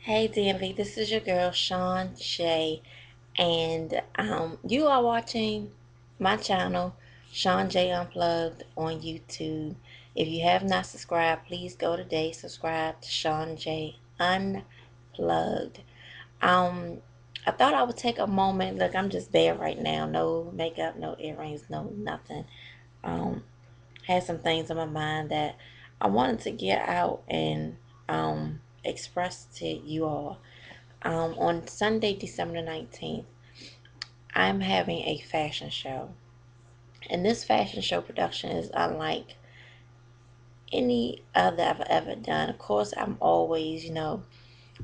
Hey DMV, this is your girl Sean J, and you are watching my channel, Sean J Unplugged on YouTube. If you have not subscribed, please go today, subscribe to Sean J Unplugged. Um, I thought I would take a moment. Look, I'm just bare right now, no makeup, no earrings, no nothing. Um, had some things on my mind that I wanted to get out and express to you all. On Sunday, December 19th, I'm having a fashion show. And this fashion show production is unlike any other I've ever done. Of course, I'm always,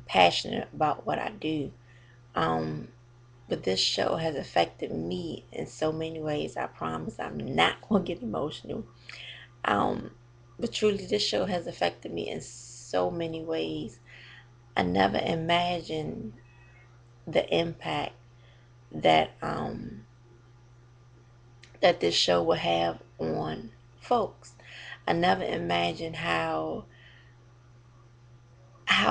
passionate about what I do. Um, but this show has affected me in so many ways. I promise I'm not going to get emotional. Um, but truly, this show has affected me in so many ways. I never imagined the impact that that this show will have on folks. I never imagined how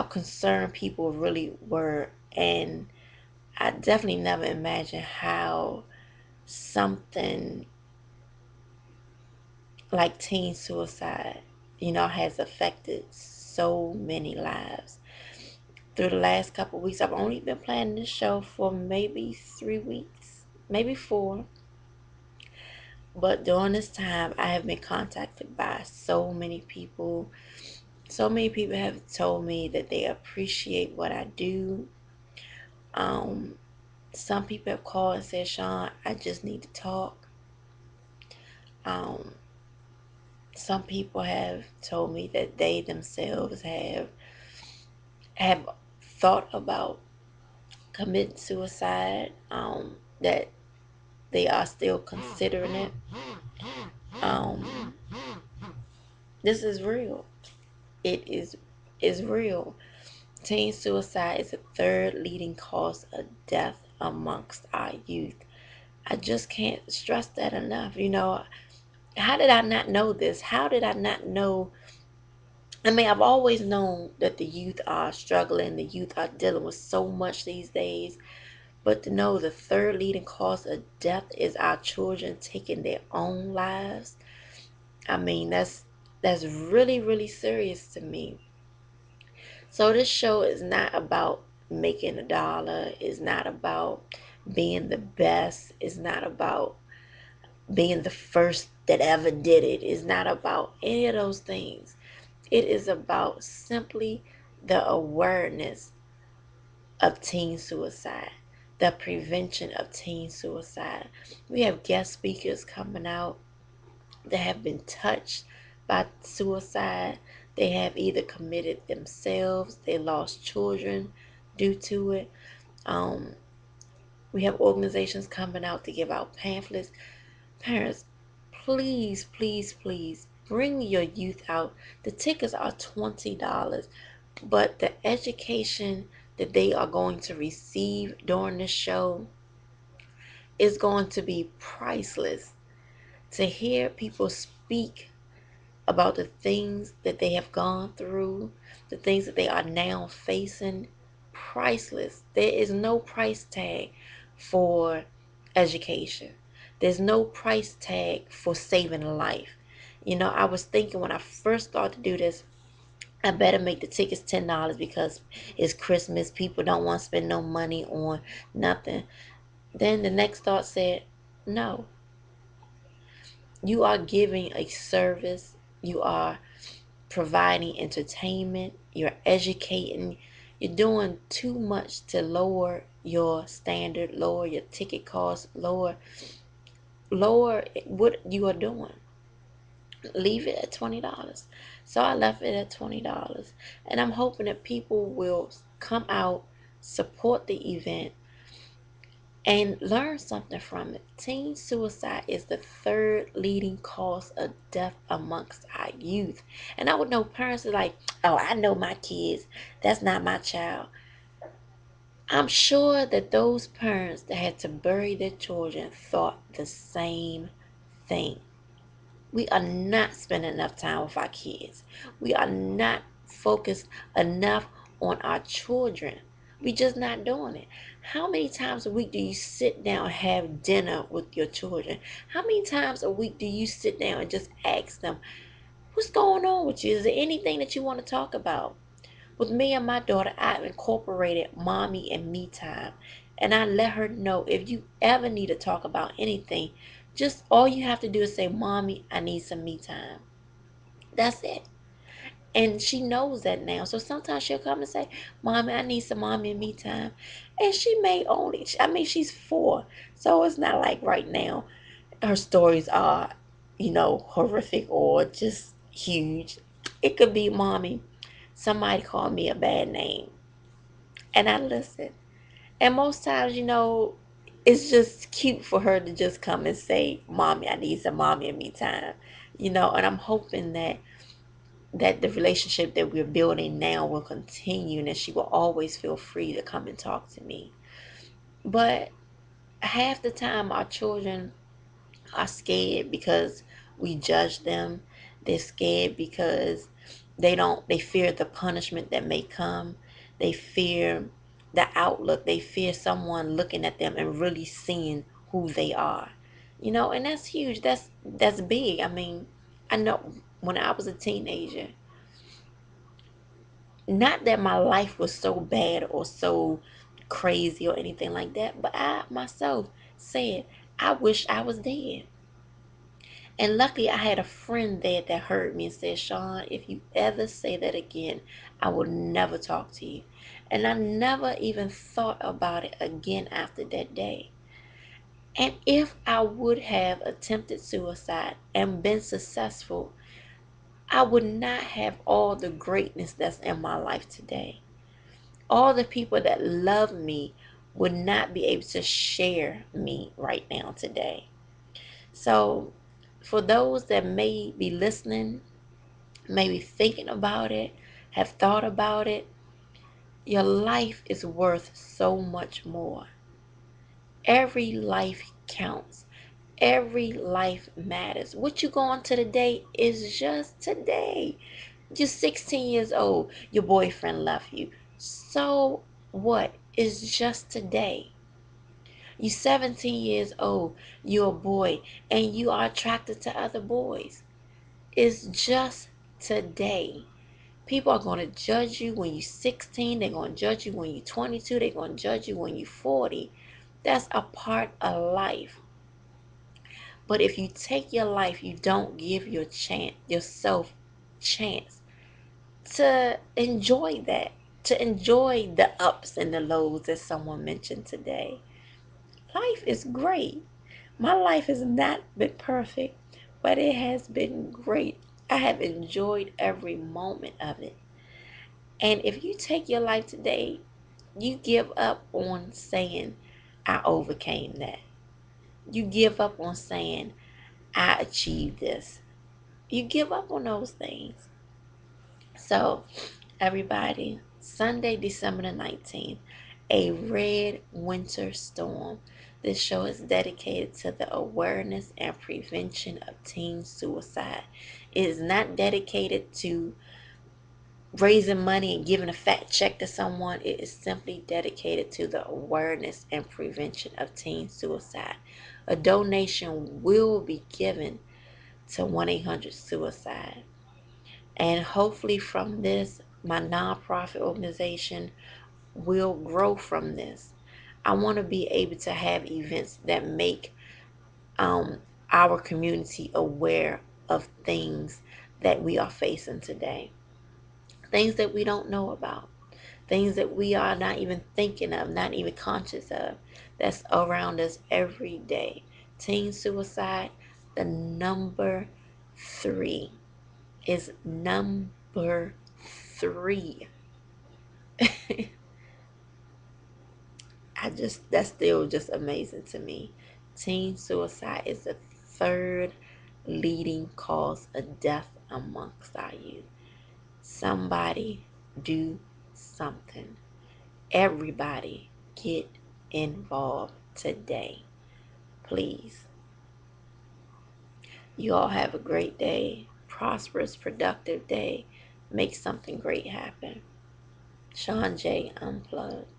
concerned people really were, and I definitely never imagined how something like teen suicide, has affected so many lives. Through the last couple of weeks, I've only been planning this show for maybe 3 weeks, maybe four. But during this time, I have been contacted by so many people. So many people have told me that they appreciate what I do. Um, some people have called and said, Sean, I just need to talk. Um, some people have told me that they themselves have thought about committing suicide, that they are still considering it. Um, this is real. It is real. Teen suicide is the third leading cause of death amongst our youth. I just can't stress that enough. How did I not know this? How did I not know? I mean, I've always known that the youth are struggling, the youth are dealing with so much these days, but to know the third leading cause of death is our children taking their own lives. I mean, that's really, really serious to me. So this show is not about making a dollar. It's not about being the best. It's not about being the first that ever did it. It's not about any of those things. It is about simply the awareness of teen suicide, the prevention of teen suicide. We have guest speakers coming out that have been touched by suicide. They have either committed themselves, they lost children due to it. Um, we have organizations coming out to give out pamphlets. Parents, please, please, please bring your youth out. The tickets are $20, but the education that they are going to receive during the show is going to be priceless. To hear people speak about the things that they have gone through, the things that they are now facing, priceless. There is no price tag for education. There's no price tag for saving a life. I was thinking when I first started to do this, I better make the tickets $10 because it's Christmas. People don't want to spend no money on nothing. Then the next thought said, no, you are giving a service. You are providing entertainment, you're educating, you're doing too much to lower your standard, lower your ticket cost, lower what you are doing. Leave it at $20. So I left it at $20. And I'm hoping that people will come out, support the event, and learn something from it. Teen suicide is the third leading cause of death amongst our youth. And I would know parents are like, oh, I know my kids. That's not my child. I'm sure that those parents that had to bury their children thought the same thing. We are not spending enough time with our kids. We are not focused enough on our children. We just not doing it. How many times a week do you sit down and have dinner with your children? How many times a week do you sit down and just ask them, what's going on with you? Is there anything that you want to talk about? With me and my daughter, I've incorporated mommy and me time. And I let her know if you ever need to talk about anything, just all you have to do is say, Mommy, I need some me time. That's it. And she knows that now. So sometimes she'll come and say, Mommy, I need some mommy and me time. And she may only, I mean, she's 4. So it's not like right now her stories are, horrific or just huge. It could be, Mommy, somebody called me a bad name. And I listen. And most times, it's just cute for her to just come and say, Mommy, I need some mommy and me time. And I'm hoping that the relationship that we're building now will continue and that she will always feel free to come and talk to me. But half the time our children are scared because we judge them. They're scared because they fear the punishment that may come. They fear the outlook. They fear someone looking at them and really seeing who they are. And that's huge. That's big. I mean, I know when I was a teenager, not that my life was so bad or so crazy or anything like that, but I myself said, I wish I was dead. And luckily, I had a friend there that heard me and said, Sean, if you ever say that again, I will never talk to you. And I never even thought about it again after that day. And if I would have attempted suicide and been successful, I would not have all the greatness that's in my life today. All the people that love me would not be able to share me right now today. So, for those that may be listening, maybe thinking about it, have thought about it, your life is worth so much more. Every life counts. Every life matters. What you going to today is just today. You're 16 years old. Your boyfriend left you. So what? It's just today. You're 17 years old. You're a boy and you are attracted to other boys. It's just today. People are going to judge you when you're 16. They're going to judge you when you're 22. They're going to judge you when you're 40. That's a part of life. But if you take your life, you don't give yourself chance to enjoy that, to enjoy the ups and the lows as someone mentioned today. Life is great. My life has not been perfect, but it has been great. I have enjoyed every moment of it. And if you take your life today, you give up on saying, I overcame that. You give up on saying, I achieved this. You give up on those things. So, everybody, Sunday, December the 19th, a red winter storm. This show is dedicated to the awareness and prevention of teen suicide. It is not dedicated to raising money and giving a fat check to someone. It is simply dedicated to the awareness and prevention of teen suicide. A donation will be given to 1-800-SUICIDE. And hopefully from this, my nonprofit organization will grow from this. I want to be able to have events that make um, our community aware of things that we are facing today, things that we don't know about, things that we are not even thinking of, not even conscious of, that's around us every day. Teen suicide, the number 3 is number 3. That's still just amazing to me. Teen suicide is the third leading cause of death amongst our youth. Somebody do something. Everybody get involved today. Please. You all have a great day. Prosperous, productive day. Make something great happen. Sean J. Unplugged.